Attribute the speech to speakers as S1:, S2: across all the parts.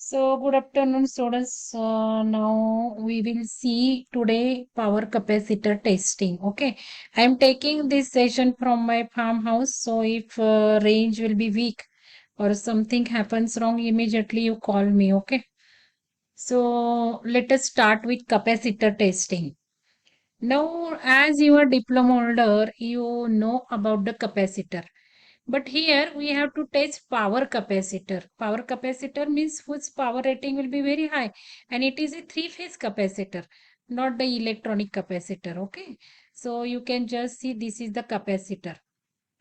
S1: So, good afternoon, students. Now we will see today power capacitor testing. Okay, I am taking this session from my farmhouse. So, if range will be weak or something happens wrong, immediately you call me. Okay, so let us start with capacitor testing. Now, as you are diploma holder, you know about the capacitor. But here we have to test power capacitor. Power capacitor means whose power rating will be very high, and it is a three-phase capacitor, not the electronic capacitor. Okay, so you can just see this is the capacitor.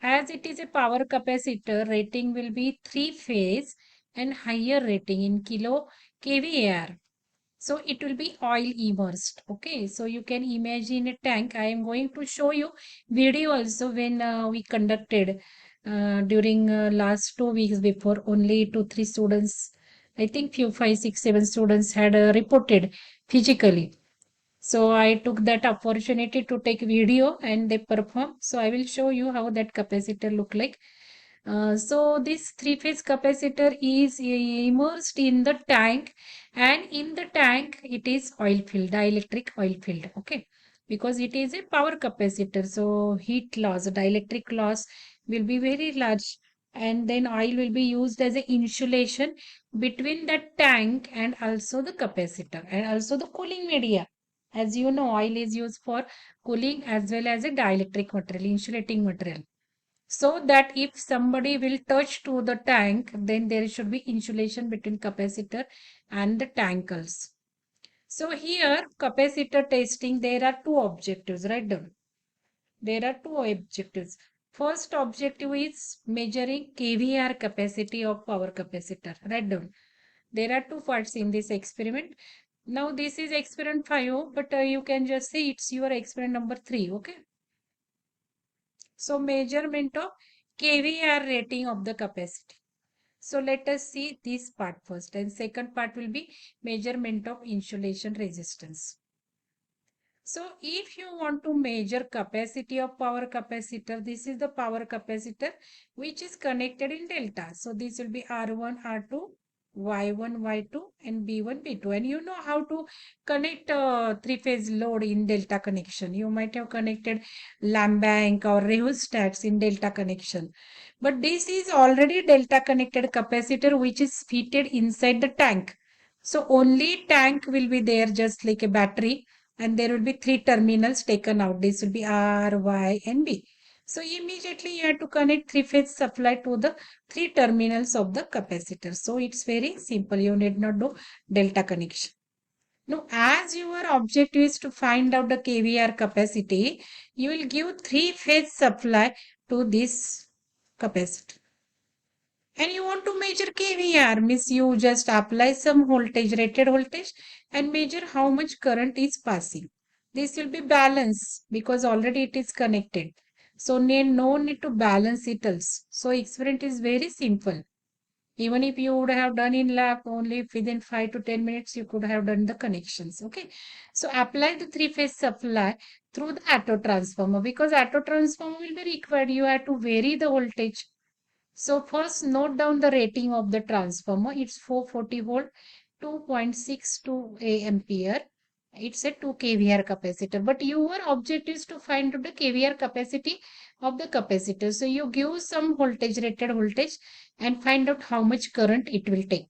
S1: As it is a power capacitor, rating will be three-phase and higher rating in kilo kVAR. So it will be oil immersed. Okay, so you can imagine a tank. I am going to show you video also when we conducted during last 2 weeks before. Only 2 3 students, I think few 5 6 7 students had reported physically. So I took that opportunity to take video and they perform. So I will show you how that capacitor look like. So this three-phase capacitor is immersed in the tank, and in the tank it is oil filled, dielectric oil filled. Okay, because it is a power capacitor, so heat loss, dielectric loss will be very large, and then oil will be used as an insulation between the tank and also the capacitor and also the cooling media. As you know, oil is used for cooling as well as a dielectric material, insulating material, so that if somebody will touch to the tank, then there should be insulation between capacitor and the tankers. So here capacitor testing, there are two objectives, right down. There are two objectives. First objective is measuring kVAR capacity of power capacitor, right down. There are two parts in this experiment. Now this is experiment 5, but you can just say it's your experiment number 3. Okay, so measurement of kVAR rating of the capacity. So let us see this part first, and second part will be measurement of insulation resistance. So if you want to measure capacity of power capacitor, this is the power capacitor which is connected in delta. So this will be R1, R2, Y1, Y2 and B1, B2. And you know how to connect three-phase load in delta connection. You might have connected lamp bank or rheostats in delta connection. But this is already delta connected capacitor which is fitted inside the tank. So only tank will be there just like a battery, and there will be three terminals taken out. This will be R, Y and B. So immediately you have to connect three-phase supply to the three terminals of the capacitor. So it's very simple. You need not do delta connection. Now, as your objective is to find out the kVAR capacity, you will give three-phase supply to this capacitor. And you want to measure kVAR, means you just apply some voltage, rated voltage, and measure how much current is passing. This will be balanced because already it is connected. So no need to balance it else. So experiment is very simple. Even if you would have done in lab, only within 5 to 10 minutes you could have done the connections. Okay, so apply the three-phase supply through the auto transformer, because auto transformer will be required. You have to vary the voltage. So first note down the rating of the transformer. It's 440 volt, 2.62 ampere. It's a 2 kVAR capacitor. But your objective is to find the kVAR capacity of the capacitor. So you give some voltage, rated voltage, and find out how much current it will take.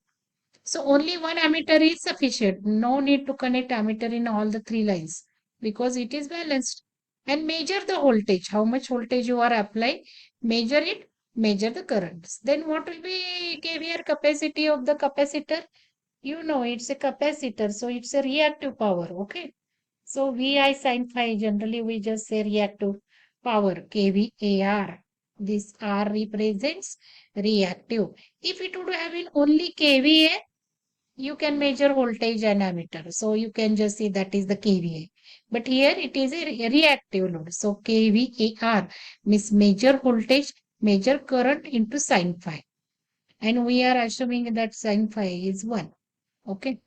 S1: So only one ammeter is sufficient. No need to connect ammeter in all the three lines because it is balanced. And measure the voltage, how much voltage you are applying, measure it, measure the currents. Then what will be kVAR capacity of the capacitor? You know, it's a capacitor, so it's a reactive power. Okay. So VI sin phi, generally we just say reactive power, kVAR. This R represents reactive. If it would have been only kVA, you can measure voltage and ammeter. So you can just see that is the kVA. But here it is a reactive load. So kVAR means measure voltage, measure current into sin phi. And we are assuming that sin phi is 1. Okay.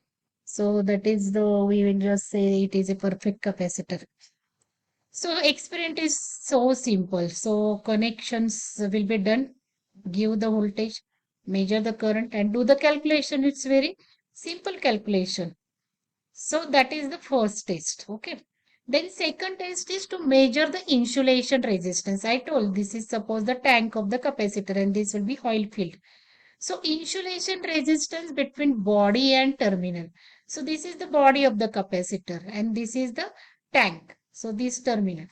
S1: So that is the, we will just say it is a perfect capacitor. So experiment is so simple. So connections will be done. Give the voltage, measure the current and do the calculation. It's very Simple calculation. So that is the first test. Okay. Then second test is to measure the insulation resistance. I told this is suppose the tank of the capacitor and this will be oil filled. So insulation resistance between body and terminal. So this is the body of the capacitor and this is the tank. So this terminal.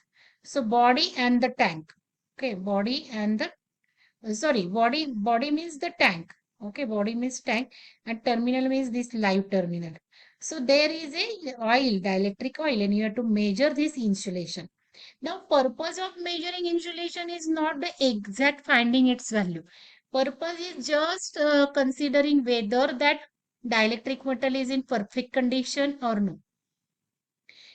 S1: So body and the tank. Okay, body and the sorry, body means the tank. Okay, body means tank and terminal means this live terminal. So there is a oil, dielectric oil, and you have to measure this insulation. Now, purpose of measuring insulation is not the exact finding its value. Purpose is just considering whether that dielectric metal is in perfect condition or no.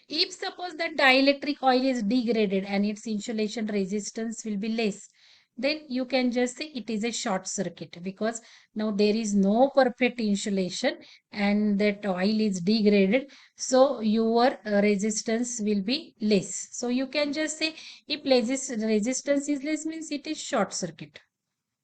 S1: If suppose that dielectric oil is degraded and its insulation resistance will be less, then you can just say it is a short circuit because now there is no perfect insulation and that oil is degraded. So your resistance will be less. So you can just say if resistance is less means it is short circuit.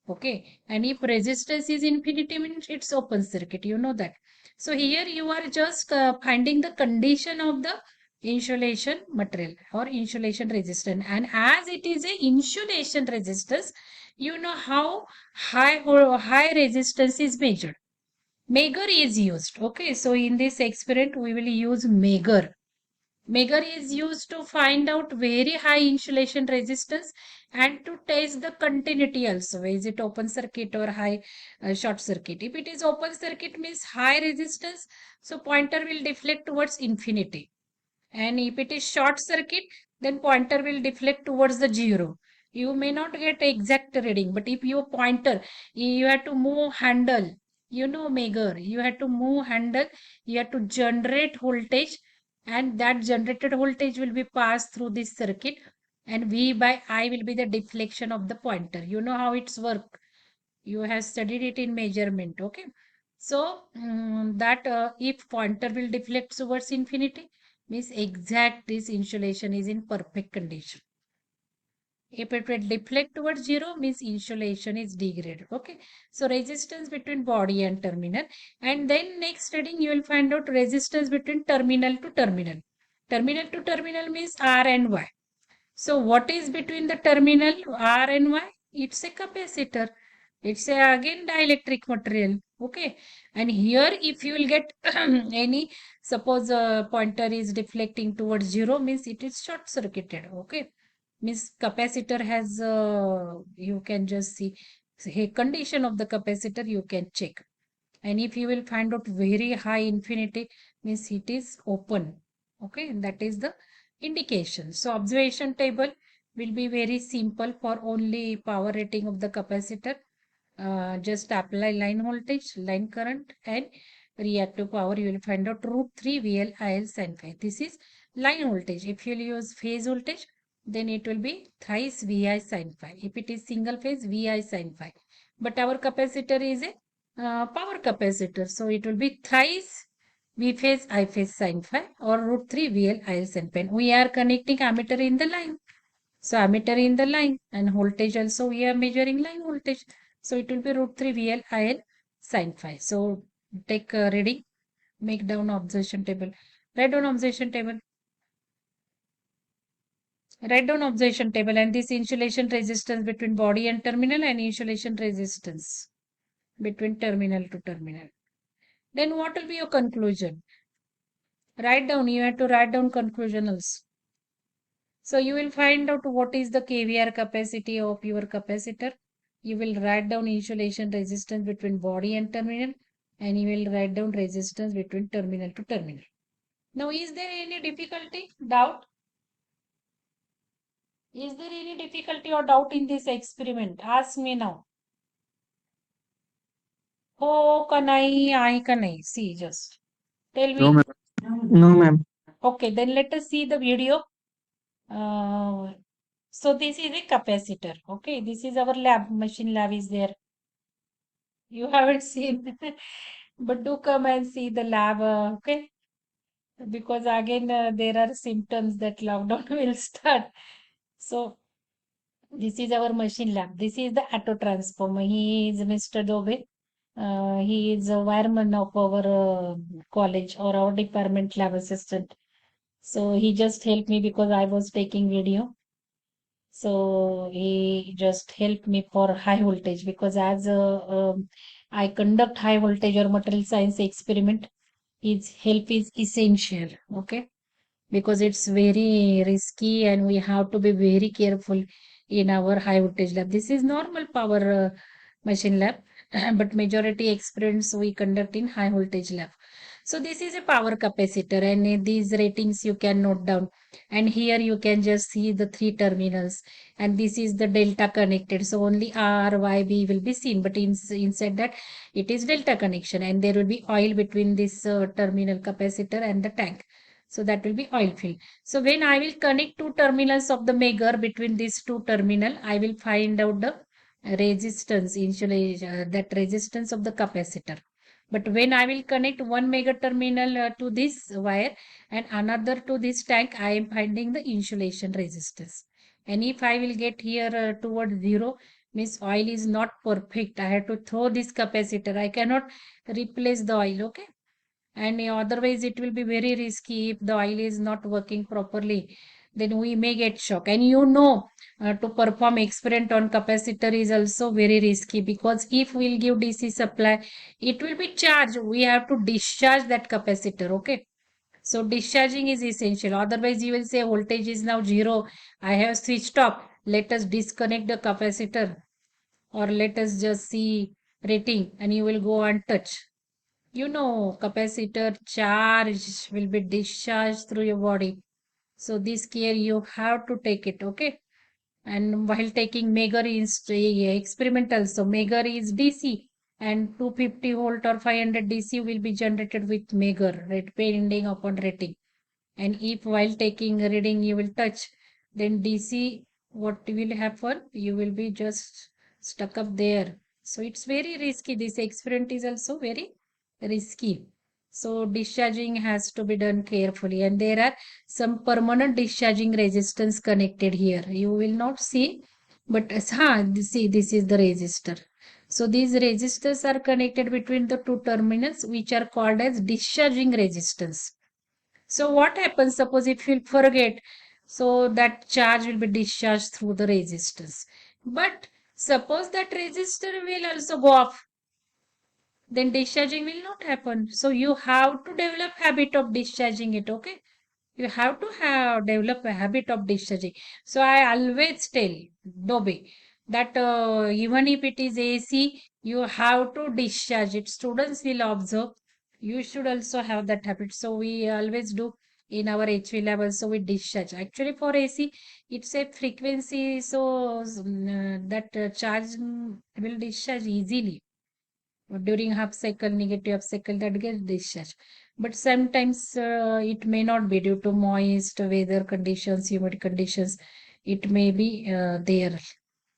S1: Okay. And if resistance is infinity means it's open circuit. You know that. So here you are just finding the condition of the insulation material or insulation resistance. And as it is a insulation resistance, you know how high or high resistance is measured. Megger is used. Okay. So in this experiment, we will use Megger. Megger is used to find out very high insulation resistance and to test the continuity also. Is it open circuit or high short circuit? If it is open circuit means high resistance, so pointer will deflect towards infinity. And if it is short circuit, then pointer will deflect towards the zero. You may not get exact reading, but if your pointer, you have to move handle, you know Megger, you have to move handle, you have to generate voltage and that generated voltage will be passed through this circuit and V by I will be the deflection of the pointer. You know how it's work. You have studied it in measurement. Okay. So that if pointer will deflect towards infinity means exact this insulation is in perfect condition. If it will deflect towards zero means insulation is degraded. Okay. So resistance between body and terminal. And then next reading you will find out resistance between terminal to terminal. Terminal to terminal means R and Y. So what is between the terminal R and Y? It's a capacitor. It's a again dielectric material. Okay. And here if you will get any, suppose a pointer is deflecting towards zero means it is short circuited. Okay. Means capacitor has, you can just see a condition of the capacitor you can check. And if you will find out very high infinity means it is open. Okay. And that is the indication. So observation table will be very simple for only power rating of the capacitor. Just apply line voltage, line current and reactive power. You will find out root 3 VL IL sin phi. This is line voltage. If you will use phase voltage, then it will be thrice VI sin phi. If it is single phase, VI sin phi. But our capacitor is a power capacitor. So it will be thrice V phase I phase sin phi or root 3 VL IL sin phi. We are connecting ammeter in the line. So ammeter in the line and voltage also we are measuring line voltage. So it will be root 3 VL IL sin phi. So take a reading, make down observation table. Write down observation table. Write down observation table and this insulation resistance between body and terminal and insulation resistance between terminal to terminal. Then what will be your conclusion? Write down, you have to write down conclusion also. So you will find out what is the kVAr capacity of your capacitor. You will write down insulation resistance between body and terminal and you will write down resistance between terminal to terminal. Now is there any difficulty, doubt? Is there any difficulty or doubt in this experiment? Ask me now. हो का नहीं, आई का नहीं. See just. Tell
S2: No,
S1: me.
S2: ma'am. No, ma'am.
S1: Okay, then let us see the video. Uh, so this is a capacitor. Okay, this is our lab. Machine lab is there. You haven't seen, but do come and see the lab. Okay, because again there are symptoms that lockdown will start. So this is our machine lab. This is the auto transformer. He is Mr. Dobe. He is a wireman of our college or our department lab assistant. So he just helped me because I was taking video. So he just helped me for high voltage because as I conduct high voltage or material science experiment, his help is essential. Okay, because it's very risky and we have to be very careful in our high voltage lab. This is normal power machine lab, but majority experiments we conduct in high voltage lab. So this is a power capacitor and these ratings you can note down. And here you can just see the three terminals and this is the delta connected. So only R, Y, B will be seen, but inside that it is delta connection and there will be oil between this terminal capacitor and the tank. So that will be oil fill. So when I will connect two terminals of the Megger between these two terminal, I will find out the resistance, insulation, that resistance of the capacitor. But when I will connect one Megger terminal to this wire and another to this tank, I am finding the insulation resistance. And if I will get here towards zero, means oil is not perfect. I have to throw this capacitor. I cannot replace the oil. Okay, and otherwise it will be very risky if the oil is not working properly, then we may get shock. And to perform experiment on capacitor is also very risky because if we'll give DC supply, it will be charged. We have to discharge that capacitor. Okay, so discharging is essential. Otherwise you will say voltage is now zero, I have switched off, let us disconnect the capacitor, or let us just see rating, and you will go and touch. Capacitor charge will be discharged through your body. So this care you have to take it, okay? And while taking Megger is experimental, so Megger is DC and 250 volt or 500 DC will be generated with Megger, right, depending upon rating. And if while taking a reading you will touch, then DC, what will happen? You will be just stuck up there. So it's very risky. This experiment is also very risky. So discharging has to be done carefully, and there are some permanent discharging resistance connected here. You will not see, but see, this is the resistor. So these resistors are connected between the two terminals, which are called as discharging resistance. So what happens? Suppose if you forget, so that charge will be discharged through the resistors. But suppose that resistor will also go off, then discharging will not happen. So you have to develop habit of discharging it. Okay, you have to develop a habit of discharging. So I always tell Dobe that even if it is AC, you have to discharge it. Students will observe. You should also have that habit. So we always do in our HV lab also we discharge. Actually for AC, it's a frequency, so that charge will discharge easily during half cycle, negative half cycle, that gets discharged. But sometimes it may not be due to moist weather conditions, humid conditions. It may be there,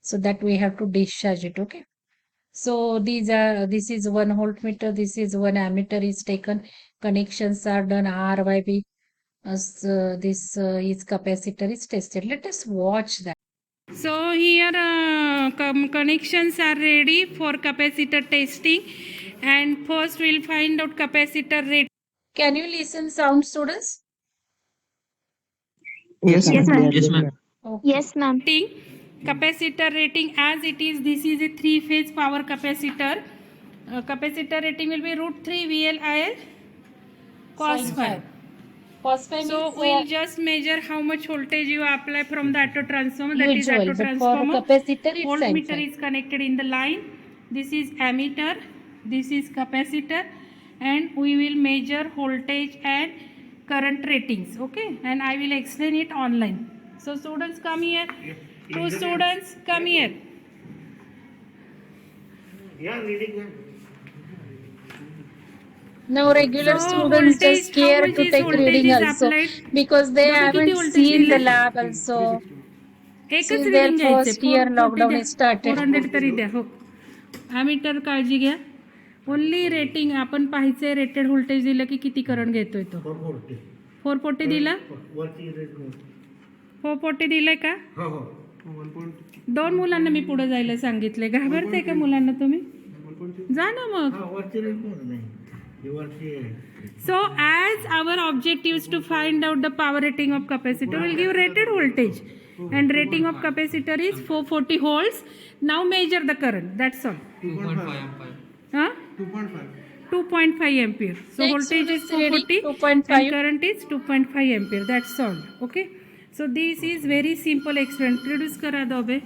S1: so that we have to discharge it. Okay. So this is one voltmeter, this is one ammeter is taken. Connections are done RYB. This is capacitor is tested. Let us watch that. So here connections are ready for capacitor testing, and first we'll find out capacitor rate. Can you listen sound, students?
S2: Yes,
S3: Yes, ma'am.
S2: yes, ma'am.
S1: Okay.
S3: Yes, ma'am.
S1: Capacitor rating as it is, this is a 3-phase power capacitor. Capacitor rating will be root 3 VL cos 5. So we'll just measure how much voltage you apply from the auto transformer. That is auto transformer. Voltmeter is connected in the line. This is ammeter. This is capacitor, and we will measure voltage and current ratings. Okay, and I will explain it online. So students come here. Two students come here.
S2: Yeah, reading.
S1: Now regular students just scared to take reading also because they haven't seen the lab also. Since their first year lockdown is started. 400 तरी द्या हो. Ammeter काळजी घ्या. Only rating आपण पाहायचंय rated voltage दिलं की किती current घेतोय तो. 440 दिला. 440 दिलाय का? दोन मुलांना मी पुढे जायला सांगितले. घाबरते का मुलांना तुम्ही? जा ना मग. So as our objective is to find out the power rating of capacitor, we'll give rated voltage, and rating of capacitor is 440 volts. Now measure the current. That's all.
S2: 2.5 ampere.
S1: Huh? 2.5 ampere. So
S3: Next
S1: voltage is
S3: one is reading
S1: 440
S3: 2.5.
S1: and current is 2.5 ampere. That's all. Okay. So this is very simple experiment. Introduce kara do be.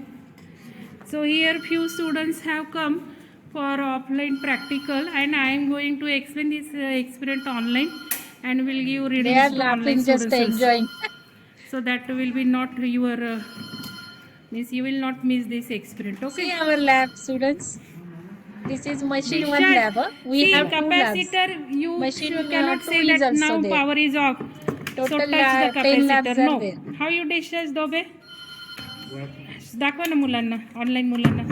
S1: So here few students have come for offline practical, and I am going to explain this experiment online, and will give readings
S3: They are
S1: to online
S3: laughing, just
S1: students also.
S3: enjoying.
S1: So that will be not your means you will not miss this experiment. Okay.
S3: See our lab students. This is machine one
S1: Discharge.
S3: lab. We
S1: See,
S3: have two labs.
S1: capacitor, you
S3: Machine
S1: cannot
S3: two
S1: say
S3: is
S1: that
S3: also
S1: now
S3: there.
S1: power is off. So
S3: Total
S1: touch the
S3: 10 labs
S1: capacitor.
S3: are
S1: No.
S3: there.
S1: How you discharge दोबे? दाखवा ना मुलांना, online मुलांना.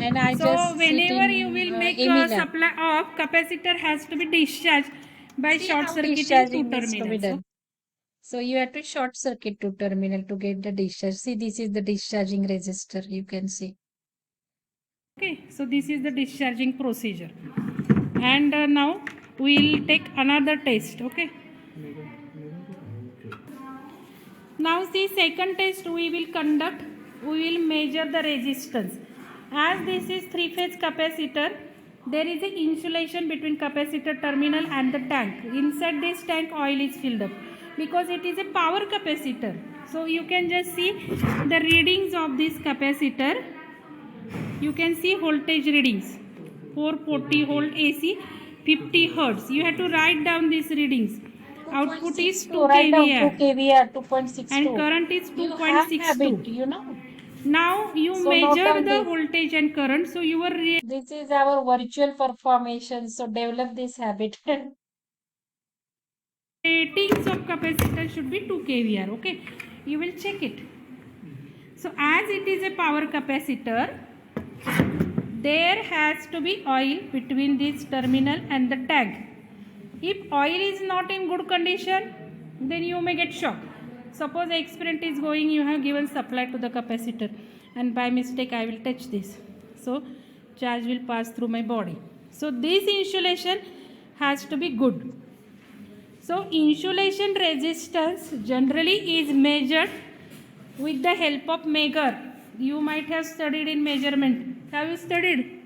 S3: And I
S1: So
S3: just sit
S1: whenever
S3: in
S1: you will make
S3: Amy lab.
S1: supply off, capacitor has to be discharged by
S3: See
S1: short
S3: how
S1: circuiting
S3: discharging
S1: two
S3: is to be
S1: terminals.
S3: done. So you have to short circuit two terminal to get the discharge. See, this is the discharging resistor. You can see.
S1: Okay, so this is the discharging procedure. And now we will take another test. Okay. Now see, second test we will conduct. We will measure the resistance. As this is three-phase capacitor, there is an insulation between capacitor terminal and the tank. Inside this tank oil is filled up because it is a power capacitor. So you can just see the readings of this capacitor. You can see voltage readings, 440 volt AC, 50 hertz. You have to write down these readings. Output is 2
S3: Write down 2
S1: kVAr
S3: kVAr, 2.62.
S1: and current is
S3: You have habit,
S1: 2.62.
S3: you know.
S1: Now you
S3: So note
S1: measure
S3: down
S1: the
S3: this.
S1: voltage and current. So your
S3: This is our virtual performation. So develop this habit.
S1: ratings of capacitor should be 2 kVAr. Okay, you will check it. So as it is a power capacitor, there has to be oil between this terminal and the tank. If oil is not in good condition, then you may get shock. Suppose the experiment is going, you have given supply to the capacitor, and by mistake I will touch this. So charge will pass through my body. So this insulation has to be good. So insulation resistance generally is measured with the help of Megger. You might have studied in measurement. Have you studied?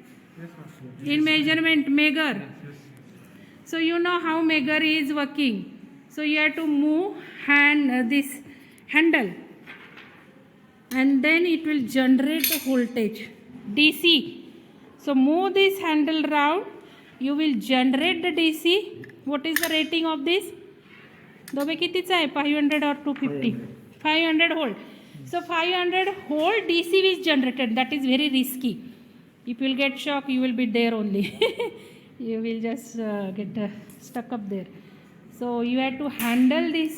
S1: In measurement, Megger. So you know how Megger is working. So you have to move this handle, and then it will generate the voltage DC. So move this handle round, you will generate the DC. What is the rating of this? दोबे कितीचा आहे 500 or 250? 500 volt. So 500 volt DC is generated. That is very risky. If you will get shock, you will be there only. You will just get stuck up there. So you have to handle this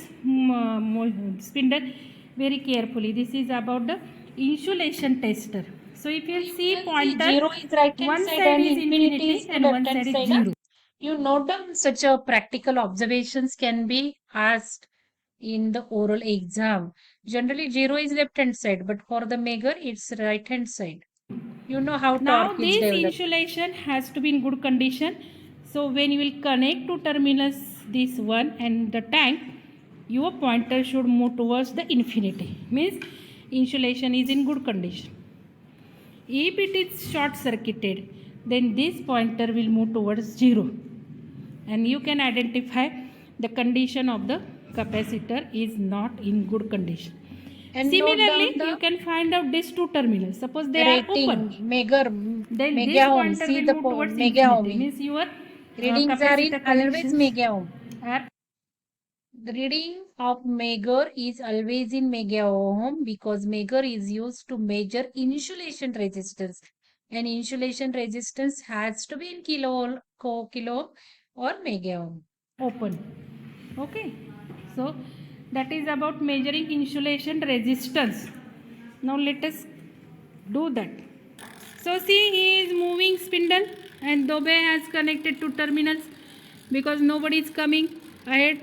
S1: spindle very carefully. This is about the insulation tester. So if you see pointer,
S3: Zero is right hand
S1: one
S3: side
S1: side
S3: and
S1: is
S3: infinity is
S1: infinity and one
S3: left hand
S1: side is
S3: side.
S1: zero.
S3: You note down such a practical observations can be asked in the oral exam. Generally, zero is left hand side, but for the Megger, it's right hand side. You know how
S1: Now
S3: torque is
S1: this
S3: developed.
S1: insulation has to be in good condition. So when you will connect to terminals, this one and the tank, your pointer should move towards the infinity. Means insulation is in good condition. If it is short circuited, then this pointer will move towards zero. And you can identify the condition of the capacitor is not in good condition.
S3: And
S1: Similarly,
S3: note down
S1: you can find out these two terminals. Suppose they
S3: the
S1: are open.
S3: rating, Megger,
S1: Then this
S3: mega ohm.
S1: pointer
S3: See
S1: will
S3: the
S1: move towards
S3: mega
S1: infinity.
S3: ohm.
S1: Means your
S3: Readings are in
S1: capacitor
S3: always
S1: connections
S3: mega ohm.
S1: are
S3: The reading of Megger is always in mega ohm because Megger is used to measure insulation resistance, and insulation resistance has to be in kilo or mega ohm.
S1: open. Okay. So that is about measuring insulation resistance. Now let us do that. So see, he is moving spindle and Dobe has connected to terminals because nobody is coming ahead.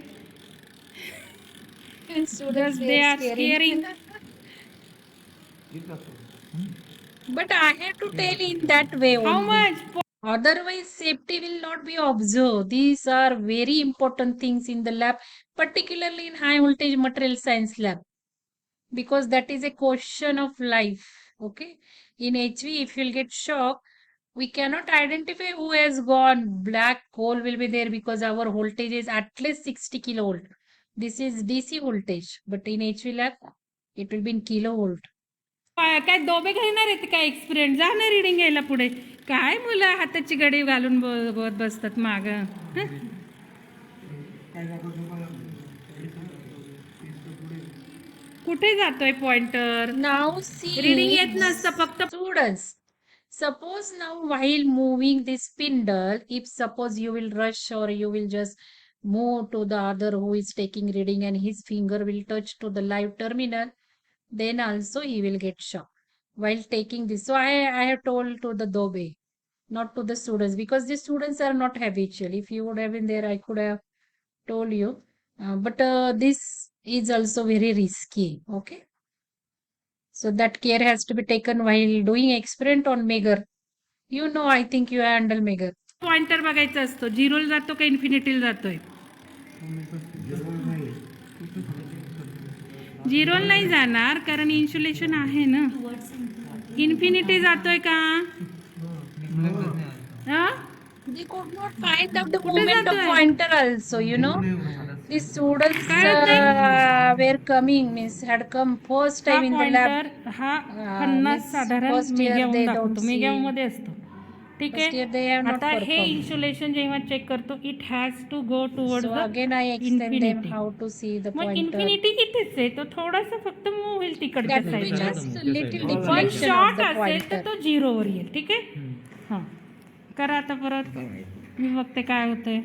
S3: And students
S1: Just they are scaring.
S3: But I have to tell in that way
S1: How
S3: only.
S1: much? Otherwise, safety will not be observed. These are very important things in the lab, particularly in high voltage material science lab, because that is a question of life. Okay. In HV, if you'll get shock, we cannot identify who has gone. Black hole will be there because our voltage is at least 60 kilovolt. This is DC voltage, but in HV lab, it will be in kilovolt.
S3: काय दोबे घेणार आहेत काय experience जा ना reading घ्यायला पुढे काय मुलं हाताची गडी घालून बघत बसतात माग कुठे जातोय पॉइंटर
S1: Now see,
S3: रीडिंग येत नसतं फक्त
S1: students, suppose now while moving this spindle, if suppose you will rush or you will just move to the other who is taking reading and his finger will touch to the live terminal, then also he will get shock while taking this. So I have told to the Dobe, not to the students, because the students are not habitual. If you would have been there, I could have told you. But this is also very risky. Okay. So that care has to be taken while doing experiment on Megger. You know, I think you handle Megger.
S3: Pointer बघायचा असतो झिरोला जातो का इन्फिनिटीला जातोय झिरोला नाही जाणार कारण insulation आहे ना इन्फिनिटी जातोय का हा?
S1: They could not find out the movement of pointer also, you know. The students were coming, means had come first
S3: हा
S1: time in the lab.
S3: Pointer हा 50
S1: means
S3: साधारण
S1: first year
S3: मेगाहून
S1: they
S3: दाखवतो
S1: don't
S3: मेगाहून
S1: see.
S3: मध्ये असतो ठीक
S1: First year they have
S3: आहे
S1: not
S3: आता हे
S1: performed.
S3: इन्सुलेशन जेव्हा चेक करतो it has to go toward
S1: So again I explain them
S3: infinity
S1: how to see the
S3: मग
S1: pointer.
S3: इन्फिनिटी इथेच आहे तो थोडासा फक्त मूव होईल तिकडच्या
S1: That will be
S3: साईडला
S1: just little
S3: पण
S1: deflection of
S3: शॉर्ट
S1: the
S3: असेल तर
S1: pointer.
S3: तो झिरोवर येईल ठीक आहे हां करा आता परत मी बघते काय होतंय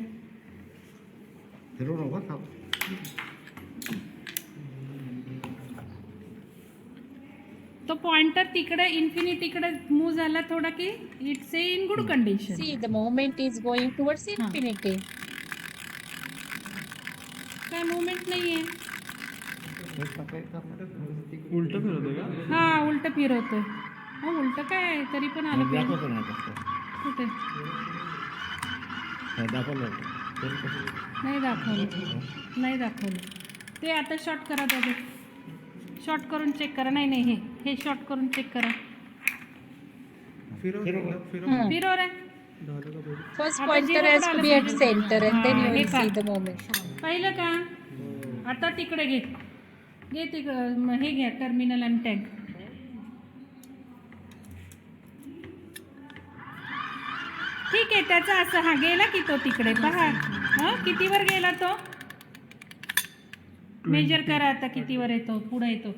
S3: तो पॉइंटर तिकडे इन्फिनिटीकडे मूव झाला थोडा की it's in good condition
S1: See, the movement is going towards infinity.
S3: काय मुवमेंट नाहीये
S2: उलट फिरवतोय का?
S3: हा उलट फिरवतोय हो उलट काय आहे तरी पण आलं पाहिजे.
S2: दाखवतो नाही कसं.
S3: कुठे
S2: नाही दाखवलं होतं. तरी कसं?
S3: नाही दाखवलं नाही दाखवलं ते आता शॉर्ट करा दादा शॉर्ट करून चेक करा नाही नाही हे शॉर्ट करून चेक करा
S2: फिरव.
S3: फिरो रे
S1: First
S3: आता
S1: pointer
S3: zero
S1: has
S3: कडे
S1: to
S3: आलं
S1: be at
S3: पाहिजे.
S1: center and then
S3: हा,
S1: you
S3: हे
S1: will see
S3: पहा.
S1: the movement.
S3: पाहिलं का आता तिकडे घे ते हे घ्या टर्मिनल आणि टॅग ठीक आहे त्याचा असं हा गेला की तो तिकडे पहा हा कितीवर गेला तो मेजर करा आता कितीवर येतो पुढे येतो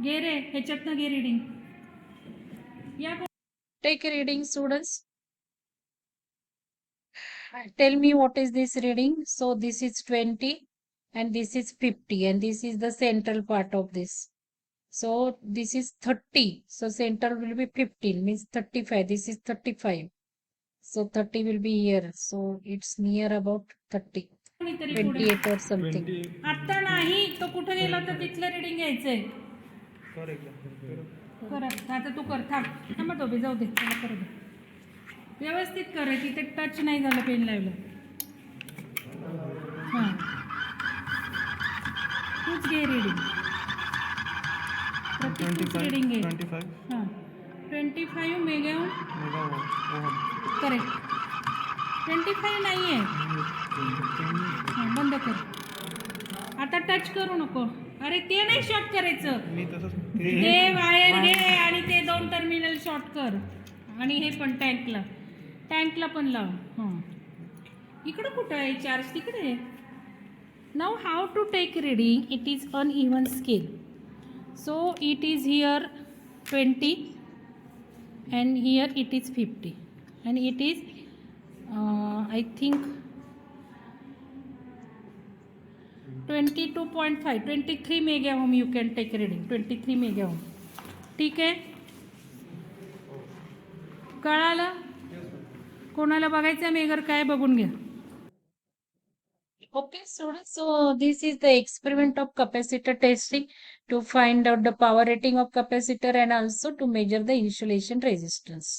S3: घे रे ह्याच्यातनं घे रिडिंग या
S1: Take a reading, students. Tell me what is this reading. So this is 20 and this is 50 and this is the central part of this. So this is 30. So central will be 15 means 35. This is 35. So 30 will be here. So it's near about 30.
S3: कोणीतरी पुढे
S1: 28 or something.
S3: आत्ता नाही तो कुठे गेला होता तिथलं reading घ्यायचंय कर आता तू कर थांब थांबा तो बी जाऊ दे त्याला करू दे व्यवस्थित कर तिथे टच नाही झालं पेन लावलं हां तूच घे रिडिंग प्रत्येक रिडिंग घे
S2: 25
S3: हां 25 मेगा करेक्ट 25 नाही आहे हां बंद कर आता टच करू नको अरे ते नाही शॉर्ट करायचं
S2: मी तसंच
S3: ते वायर घे आणि ते 2 टर्मिनल शॉर्ट कर आणि हे पण टँकला पण लाव हां इकडं कुठं आहे चार्ज तिकडे आहे नाव how to take reading it is uneven scale so it is here 20 and here it is 50 and it is I think 22.5 23 mega ohm you can take reading 23 mega ohm ठीक आहे कळालं कोणाला बघायचं मेगर काय बघून घ्या
S1: Okay, students. So this is the experiment of capacitor testing to find out the power rating of capacitor and also to measure the insulation resistance.